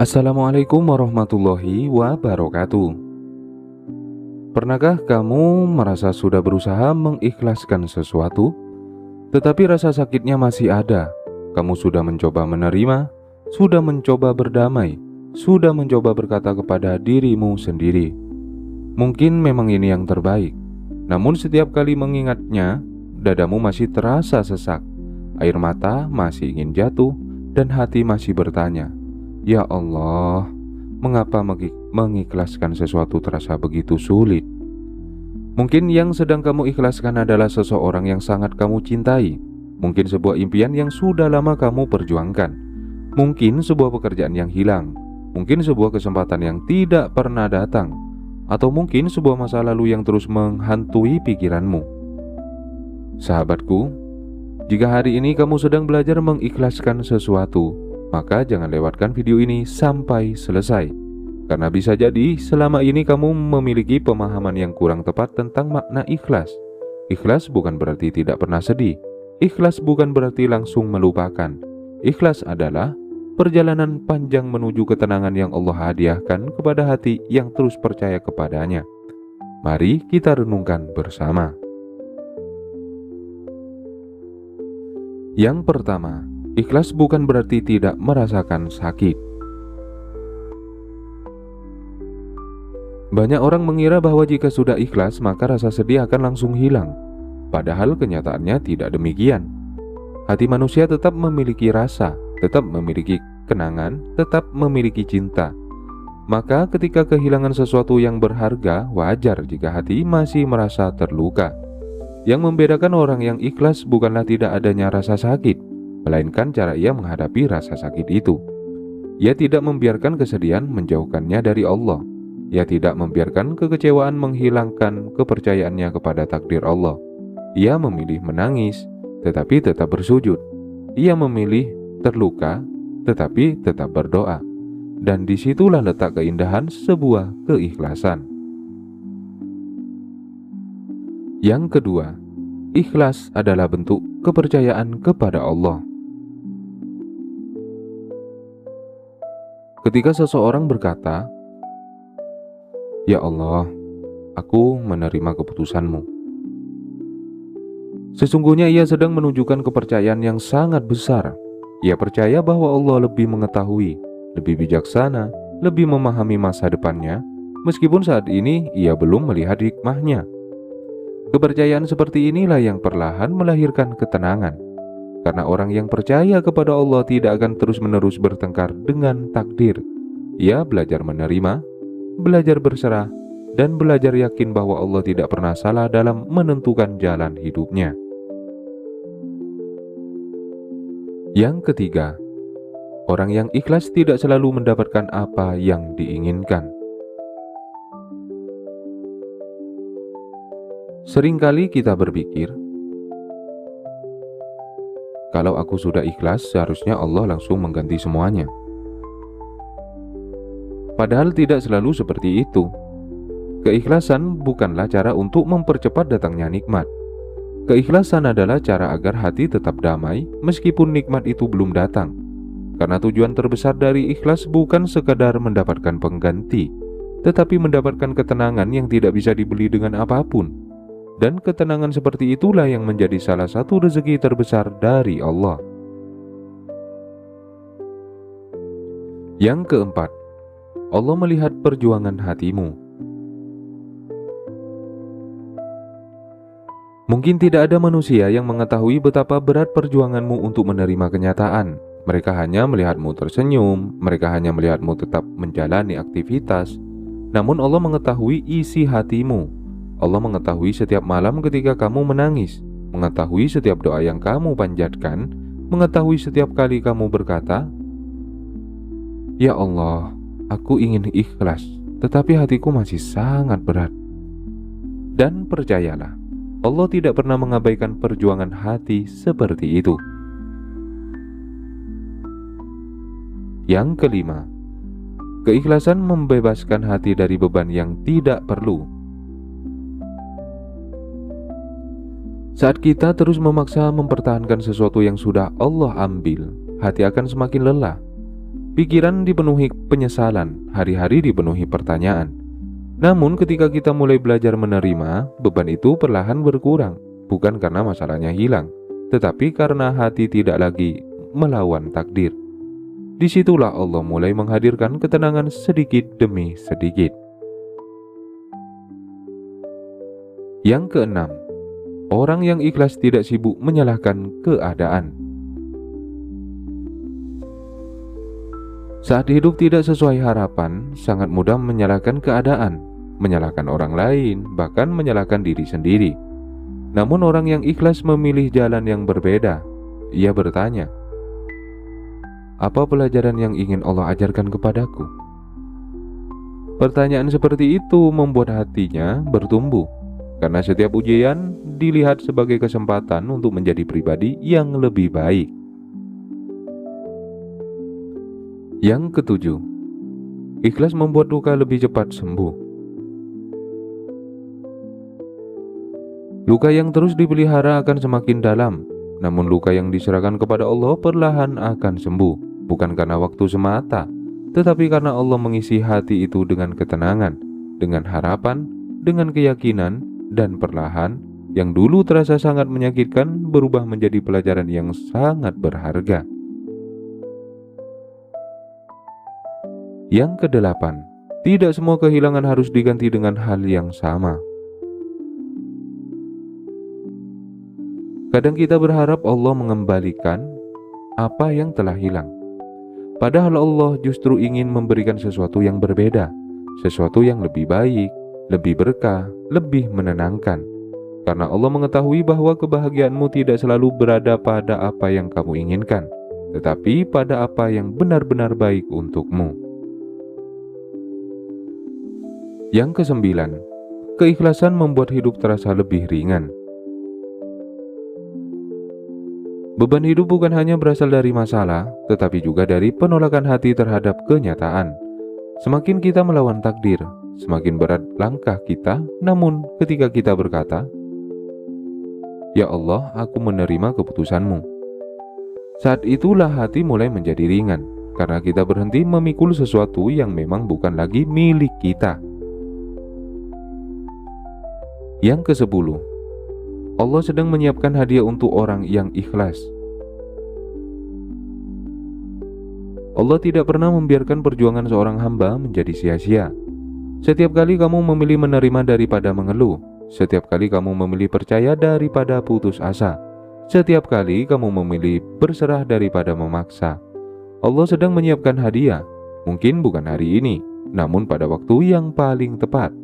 Assalamualaikum warahmatullahi wabarakatuh. Pernahkah kamu merasa sudah berusaha mengikhlaskan sesuatu, tetapi rasa sakitnya masih ada? Kamu sudah mencoba menerima, sudah mencoba berdamai, sudah mencoba berkata kepada dirimu sendiri, mungkin memang ini yang terbaik. Namun setiap kali mengingatnya, dadamu masih terasa sesak, air mata masih ingin jatuh, dan hati masih bertanya, "Ya Allah, mengapa mengikhlaskan sesuatu terasa begitu sulit?" Mungkin yang sedang kamu ikhlaskan adalah seseorang yang sangat kamu cintai. Mungkin sebuah impian yang sudah lama kamu perjuangkan. Mungkin sebuah pekerjaan yang hilang. Mungkin sebuah kesempatan yang tidak pernah datang. Atau mungkin sebuah masa lalu yang terus menghantui pikiranmu. Sahabatku, jika hari ini kamu sedang belajar mengikhlaskan sesuatu, maka jangan lewatkan video ini sampai selesai. Karena bisa jadi selama ini kamu memiliki pemahaman yang kurang tepat tentang makna ikhlas. Ikhlas bukan berarti tidak pernah sedih. Ikhlas bukan berarti langsung melupakan. Ikhlas adalah perjalanan panjang menuju ketenangan yang Allah hadiahkan kepada hati yang terus percaya kepadanya. Mari kita renungkan bersama. Yang pertama, ikhlas bukan berarti tidak merasakan sakit. Banyak orang mengira bahwa jika sudah ikhlas maka rasa sedih akan langsung hilang. Padahal kenyataannya tidak demikian. Hati manusia tetap memiliki rasa, tetap memiliki kenangan, tetap memiliki cinta. Maka ketika kehilangan sesuatu yang berharga, wajar jika hati masih merasa terluka. Yang membedakan orang yang ikhlas bukanlah tidak adanya rasa sakit, melainkan cara ia menghadapi rasa sakit itu. Ia tidak membiarkan kesedihan menjauhkannya dari Allah. Ia tidak membiarkan kekecewaan menghilangkan kepercayaannya kepada takdir Allah. Ia memilih menangis, tetapi tetap bersujud. Ia memilih terluka, tetapi tetap berdoa. Dan disitulah letak keindahan sebuah keikhlasan. Yang kedua, ikhlas adalah bentuk kepercayaan kepada Allah. Ketika seseorang berkata, "Ya Allah, aku menerima keputusan-Mu," sesungguhnya ia sedang menunjukkan kepercayaan yang sangat besar. Ia percaya bahwa Allah lebih mengetahui, lebih bijaksana, lebih memahami masa depannya, meskipun saat ini ia belum melihat hikmahnya. Kepercayaan seperti inilah yang perlahan melahirkan ketenangan. Karena orang yang percaya kepada Allah tidak akan terus-menerus bertengkar dengan takdir. Ia belajar menerima, belajar berserah, dan belajar yakin bahwa Allah tidak pernah salah dalam menentukan jalan hidupnya. Yang ketiga, orang yang ikhlas tidak selalu mendapatkan apa yang diinginkan. Seringkali kita berpikir, kalau aku sudah ikhlas, seharusnya Allah langsung mengganti semuanya. Padahal tidak selalu seperti itu. Keikhlasan bukanlah cara untuk mempercepat datangnya nikmat. Keikhlasan adalah cara agar hati tetap damai meskipun nikmat itu belum datang. Karena tujuan terbesar dari ikhlas bukan sekadar mendapatkan pengganti, tetapi mendapatkan ketenangan yang tidak bisa dibeli dengan apapun. Dan ketenangan seperti itulah yang menjadi salah satu rezeki terbesar dari Allah. Yang keempat, Allah melihat perjuangan hatimu. Mungkin tidak ada manusia yang mengetahui betapa berat perjuanganmu untuk menerima kenyataan. Mereka hanya melihatmu tersenyum, mereka hanya melihatmu tetap menjalani aktivitas. Namun Allah mengetahui isi hatimu. Allah mengetahui setiap malam ketika kamu menangis, mengetahui setiap doa yang kamu panjatkan, mengetahui setiap kali kamu berkata, "Ya Allah, aku ingin ikhlas, tetapi hatiku masih sangat berat." Dan percayalah, Allah tidak pernah mengabaikan perjuangan hati seperti itu. Yang kelima, keikhlasan membebaskan hati dari beban yang tidak perlu. Saat kita terus memaksa mempertahankan sesuatu yang sudah Allah ambil, hati akan semakin lelah. Pikiran dipenuhi penyesalan, hari-hari dipenuhi pertanyaan. Namun ketika kita mulai belajar menerima, beban itu perlahan berkurang, bukan karena masalahnya hilang, tetapi karena hati tidak lagi melawan takdir. Disitulah Allah mulai menghadirkan ketenangan sedikit demi sedikit. Yang keenam, orang yang ikhlas tidak sibuk menyalahkan keadaan. Saat hidup tidak sesuai harapan, sangat mudah menyalahkan keadaan, menyalahkan orang lain, bahkan menyalahkan diri sendiri. Namun orang yang ikhlas memilih jalan yang berbeda. Ia bertanya, apa pelajaran yang ingin Allah ajarkan kepadaku? Pertanyaan seperti itu membuat hatinya bertumbuh, karena setiap ujian dilihat sebagai kesempatan untuk menjadi pribadi yang lebih baik. Yang ketujuh, ikhlas membuat luka lebih cepat sembuh. Luka yang terus dipelihara akan semakin dalam, namun luka yang diserahkan kepada Allah perlahan akan sembuh, bukan karena waktu semata, tetapi karena Allah mengisi hati itu dengan ketenangan, dengan harapan, dengan keyakinan, dan perlahan yang dulu terasa sangat menyakitkan berubah menjadi pelajaran yang sangat berharga. Yang kedelapan, tidak semua kehilangan harus diganti dengan hal yang sama. Kadang kita berharap Allah mengembalikan apa yang telah hilang. Padahal Allah justru ingin memberikan sesuatu yang berbeda, sesuatu yang lebih baik, lebih berkah, lebih menenangkan. Karena Allah mengetahui bahwa kebahagiaanmu tidak selalu berada pada apa yang kamu inginkan, tetapi pada apa yang benar-benar baik untukmu. Yang kesembilan, keikhlasan membuat hidup terasa lebih ringan. Beban hidup bukan hanya berasal dari masalah, tetapi juga dari penolakan hati terhadap kenyataan. Semakin kita melawan takdir, semakin berat langkah kita. Namun ketika kita berkata, "Ya Allah, aku menerima keputusan-Mu," saat itulah hati mulai menjadi ringan, karena kita berhenti memikul sesuatu yang memang bukan lagi milik kita. Yang ke-10, Allah sedang menyiapkan hadiah untuk orang yang ikhlas. Allah tidak pernah membiarkan perjuangan seorang hamba menjadi sia-sia. Setiap kali kamu memilih menerima daripada mengeluh, setiap kali kamu memilih percaya daripada putus asa, setiap kali kamu memilih berserah daripada memaksa, Allah sedang menyiapkan hadiah. Mungkin bukan hari ini, namun pada waktu yang paling tepat.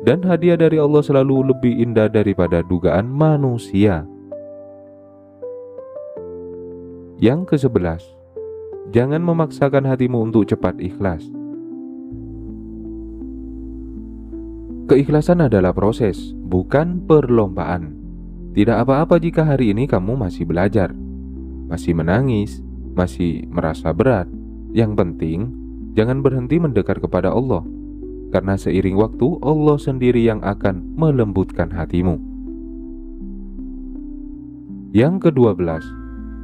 Dan hadiah dari Allah selalu lebih indah daripada dugaan manusia. Yang ke-11, jangan memaksakan hatimu untuk cepat ikhlas. Keikhlasan adalah proses, bukan perlombaan. Tidak apa-apa jika hari ini kamu masih belajar, masih menangis, masih merasa berat. Yang penting, jangan berhenti mendekat kepada Allah. Karena seiring waktu, Allah sendiri yang akan melembutkan hatimu. Yang ke-12,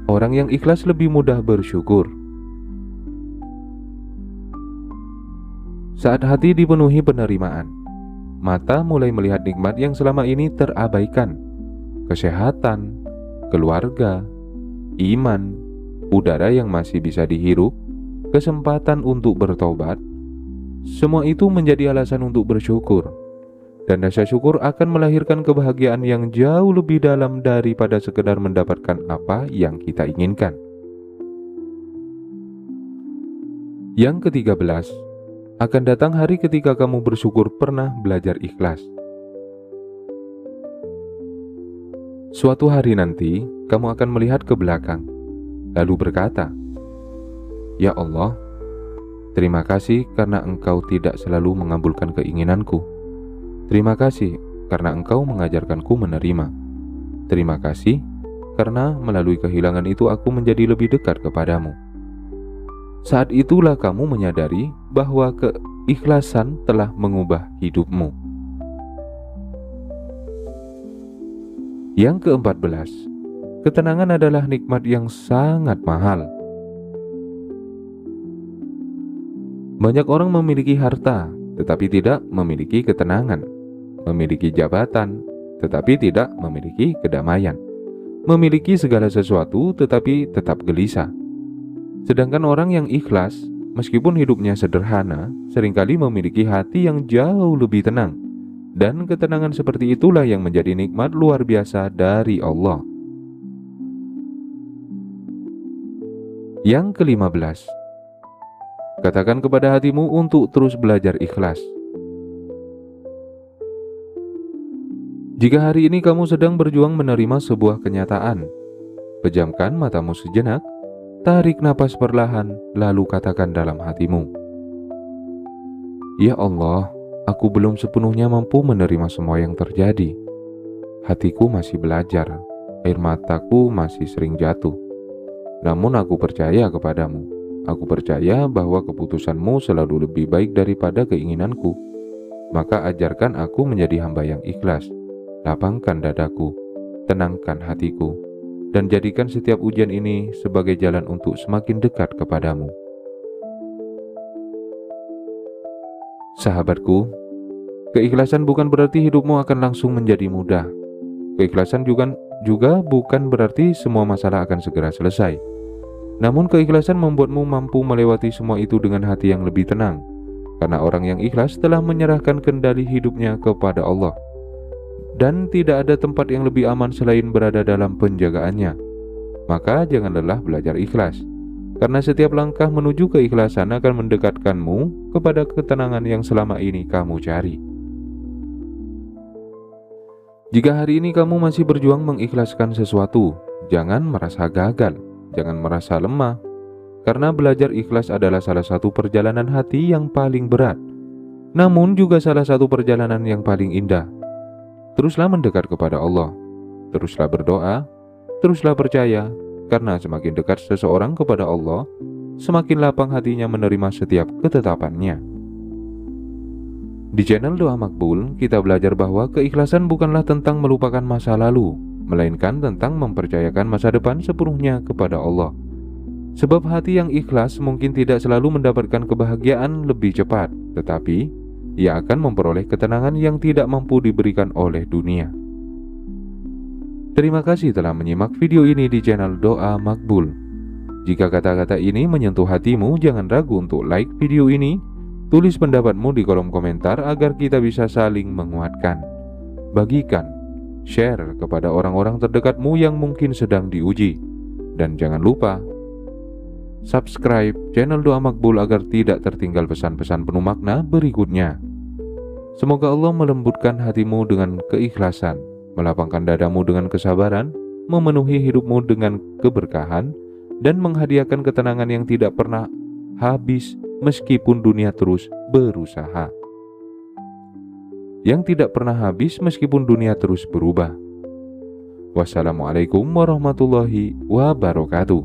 orang yang ikhlas lebih mudah bersyukur. Saat hati dipenuhi penerimaan, mata mulai melihat nikmat yang selama ini terabaikan. Kesehatan, keluarga, iman, udara yang masih bisa dihirup, kesempatan untuk bertobat. Semua itu menjadi alasan untuk bersyukur. Dan rasa syukur akan melahirkan kebahagiaan yang jauh lebih dalam daripada sekedar mendapatkan apa yang kita inginkan. Yang ke-13, akan datang hari ketika kamu bersyukur pernah belajar ikhlas. Suatu hari nanti, kamu akan melihat ke belakang, lalu berkata, "Ya Allah, terima kasih karena Engkau tidak selalu mengabulkan keinginanku. Terima kasih karena Engkau mengajarkanku menerima. Terima kasih karena melalui kehilangan itu aku menjadi lebih dekat kepadamu." Saat itulah kamu menyadari bahwa keikhlasan telah mengubah hidupmu. Yang ke-14, ketenangan adalah nikmat yang sangat mahal. Banyak orang memiliki harta, tetapi tidak memiliki ketenangan. Memiliki jabatan, tetapi tidak memiliki kedamaian. Memiliki segala sesuatu, tetapi tetap gelisah. Sedangkan orang yang ikhlas, meskipun hidupnya sederhana, seringkali memiliki hati yang jauh lebih tenang. Dan ketenangan seperti itulah yang menjadi nikmat luar biasa dari Allah. Yang ke-15, katakan kepada hatimu untuk terus belajar ikhlas. Jika hari ini kamu sedang berjuang menerima sebuah kenyataan, pejamkan matamu sejenak, tarik napas perlahan, lalu katakan dalam hatimu, "Ya Allah, aku belum sepenuhnya mampu menerima semua yang terjadi. Hatiku masih belajar, air mataku masih sering jatuh. Namun aku percaya kepadamu. Aku percaya bahwa keputusanmu selalu lebih baik daripada keinginanku. Maka ajarkan aku menjadi hamba yang ikhlas. Lapangkan dadaku, tenangkan hatiku, dan jadikan setiap ujian ini sebagai jalan untuk semakin dekat kepadamu." Sahabatku, keikhlasan bukan berarti hidupmu akan langsung menjadi mudah. Keikhlasan juga bukan berarti semua masalah akan segera selesai. Namun keikhlasan membuatmu mampu melewati semua itu dengan hati yang lebih tenang, karena orang yang ikhlas telah menyerahkan kendali hidupnya kepada Allah. Dan tidak ada tempat yang lebih aman selain berada dalam penjagaannya. Maka jangan lelah belajar ikhlas, karena setiap langkah menuju keikhlasan akan mendekatkanmu kepada ketenangan yang selama ini kamu cari. Jika hari ini kamu masih berjuang mengikhlaskan sesuatu, jangan merasa gagal, jangan merasa lemah, karena belajar ikhlas adalah salah satu perjalanan hati yang paling berat, namun juga salah satu perjalanan yang paling indah. Teruslah mendekat kepada Allah, teruslah berdoa, teruslah percaya, karena semakin dekat seseorang kepada Allah, semakin lapang hatinya menerima setiap ketetapannya. Di channel Doa Makbul, kita belajar bahwa keikhlasan bukanlah tentang melupakan masa lalu, melainkan tentang mempercayakan masa depan sepenuhnya kepada Allah. Sebab hati yang ikhlas mungkin tidak selalu mendapatkan kebahagiaan lebih cepat, tetapi ia akan memperoleh ketenangan yang tidak mampu diberikan oleh dunia. Terima kasih telah menyimak video ini di channel Doa Makbul. Jika kata-kata ini menyentuh hatimu, jangan ragu untuk like video ini. Tulis pendapatmu di kolom komentar agar kita bisa saling menguatkan. Bagikan, share kepada orang-orang terdekatmu yang mungkin sedang diuji. Dan jangan lupa subscribe channel Doa Makbul agar tidak tertinggal pesan-pesan penuh makna berikutnya. Semoga Allah melembutkan hatimu dengan keikhlasan, melapangkan dadamu dengan kesabaran, memenuhi hidupmu dengan keberkahan, dan menghadiahkan ketenangan yang tidak pernah habis meskipun dunia terus berusaha. Yang tidak pernah habis meskipun dunia terus berubah. Wassalamualaikum warahmatullahi wabarakatuh.